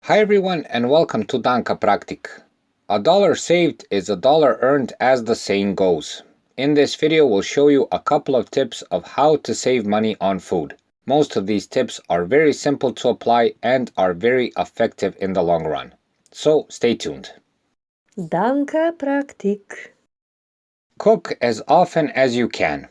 Hi everyone and welcome to Danka Praktik. A dollar saved is a dollar earned, as the saying goes. In this video we'll show you a couple of tips of how to save money on food. Most of these tips are very simple to apply and are very effective in the long run. So stay tuned. Danka Praktik. Cook as often as you can.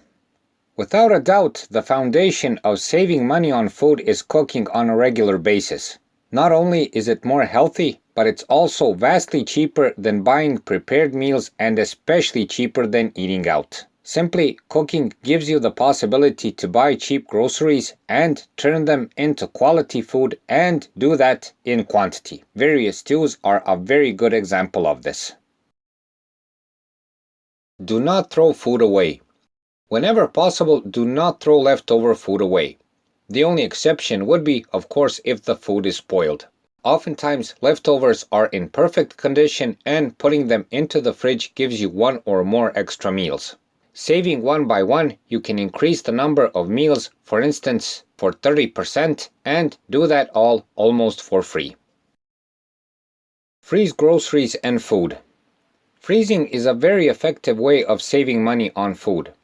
Without a doubt, the foundation of saving money on food is cooking on a regular basis. Not only is it more healthy, but it's also vastly cheaper than buying prepared meals and especially cheaper than eating out. Simply, cooking gives you the possibility to buy cheap groceries and turn them into quality food, and do that in quantity. Various stews are a very good example of this. Do not throw food away. Whenever possible, do not throw leftover food away. The only exception would be, of course, if the food is spoiled. Oftentimes, leftovers are in perfect condition and putting them into the fridge gives you one or more extra meals. Saving one by one, you can increase the number of meals, for instance, for 30%, and do that all almost for free. Freeze groceries and food. Freezing is a very effective way of saving money on food.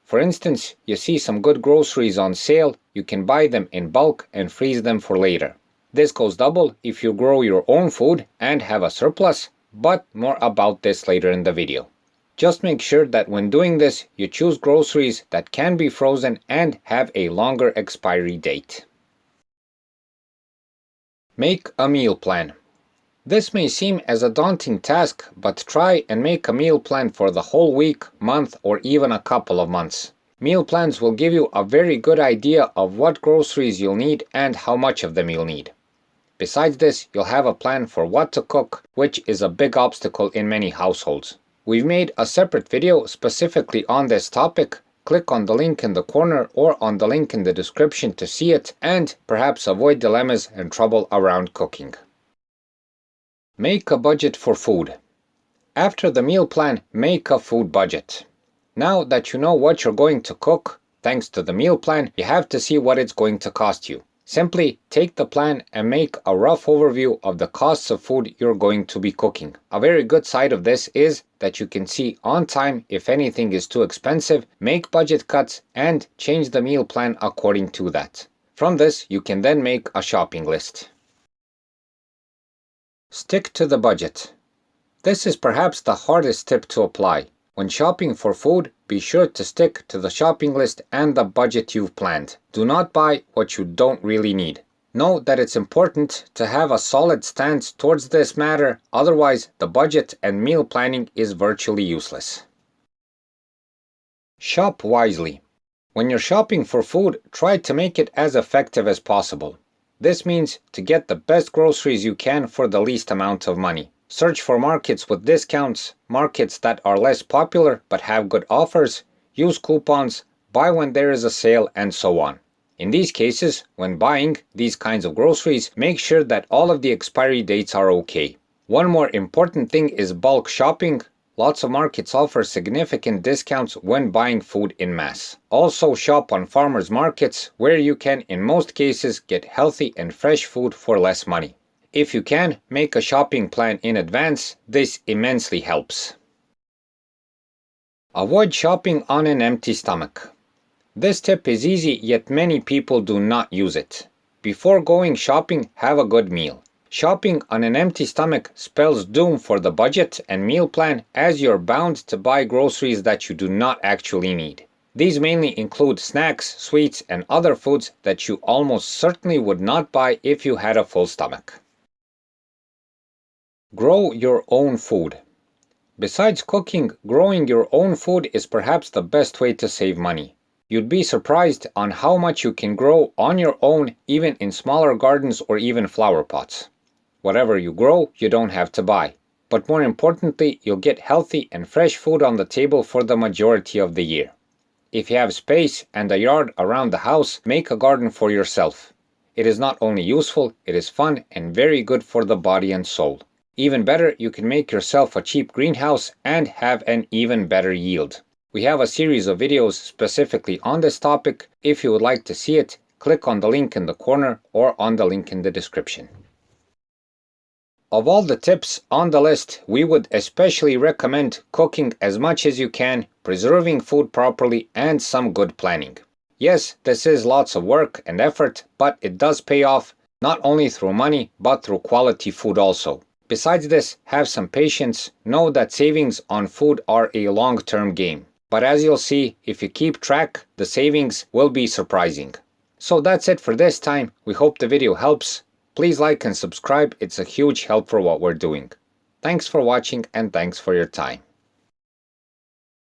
For instance, you see some good groceries on sale, you can buy them in bulk and freeze them for later. This goes double if you grow your own food and have a surplus, but more about this later in the video. Just make sure that when doing this, you choose groceries that can be frozen and have a longer expiry date. Make a meal plan. This may seem as a daunting task, but try and make a meal plan for the whole week, month, or even a couple of months. Meal plans will give you a very good idea of what groceries you'll need and how much of them you'll need. Besides this, you'll have a plan for what to cook, which is a big obstacle in many households. We've made a separate video specifically on this topic. Click on the link in the corner or on the link in the description to see it and perhaps avoid dilemmas and trouble around cooking. Make a budget for food. After the meal plan, make a food budget. Now that you know what you're going to cook, thanks to the meal plan, you have to see what it's going to cost you. Simply take the plan and make a rough overview of the costs of food you're going to be cooking. A very good side of this is that you can see on time if anything is too expensive, make budget cuts, and change the meal plan according to that. From this, you can then make a shopping list. Stick to the budget. This is perhaps the hardest tip to apply. When shopping for food, be sure to stick to the shopping list and the budget you've planned. Do not buy what you don't really need. Know that it's important to have a solid stance towards this matter, otherwise the budget and meal planning is virtually useless. Shop wisely. When you're shopping for food, try to make it as effective as possible. This means to get the best groceries you can for the least amount of money. Search for markets with discounts, markets that are less popular but have good offers, use coupons, buy when there is a sale, and so on. In these cases, when buying these kinds of groceries, make sure that all of the expiry dates are okay. One more important thing is bulk shopping. Lots of markets offer significant discounts when buying food in mass. Also shop on farmers markets, where you can in most cases get healthy and fresh food for less money. If you can, make a shopping plan in advance. This immensely helps. Avoid shopping on an empty stomach. This tip is easy, yet many people do not use it. Before going shopping, have a good meal. Shopping on an empty stomach spells doom for the budget and meal plan, as you're bound to buy groceries that you do not actually need. These mainly include snacks, sweets, and other foods that you almost certainly would not buy if you had a full stomach. Grow your own food. Besides cooking, growing your own food is perhaps the best way to save money. You'd be surprised on how much you can grow on your own, even in smaller gardens or even flower pots. Whatever you grow, you don't have to buy. But more importantly, you'll get healthy and fresh food on the table for the majority of the year. If you have space and a yard around the house, make a garden for yourself. It is not only useful, it is fun and very good for the body and soul. Even better, you can make yourself a cheap greenhouse and have an even better yield. We have a series of videos specifically on this topic. If you would like to see it, click on the link in the corner or on the link in the description. Of all the tips on the list, we would especially recommend cooking as much as you can, preserving food properly, and some good planning. Yes, this is lots of work and effort, but it does pay off, not only through money, but through quality food also. Besides this, have some patience. Know that savings on food are a long-term game. But as you'll see, if you keep track, the savings will be surprising. So that's it for this time. We hope the video helps. Please like and subscribe, it's a huge help for what we're doing. Thanks for watching and thanks for your time.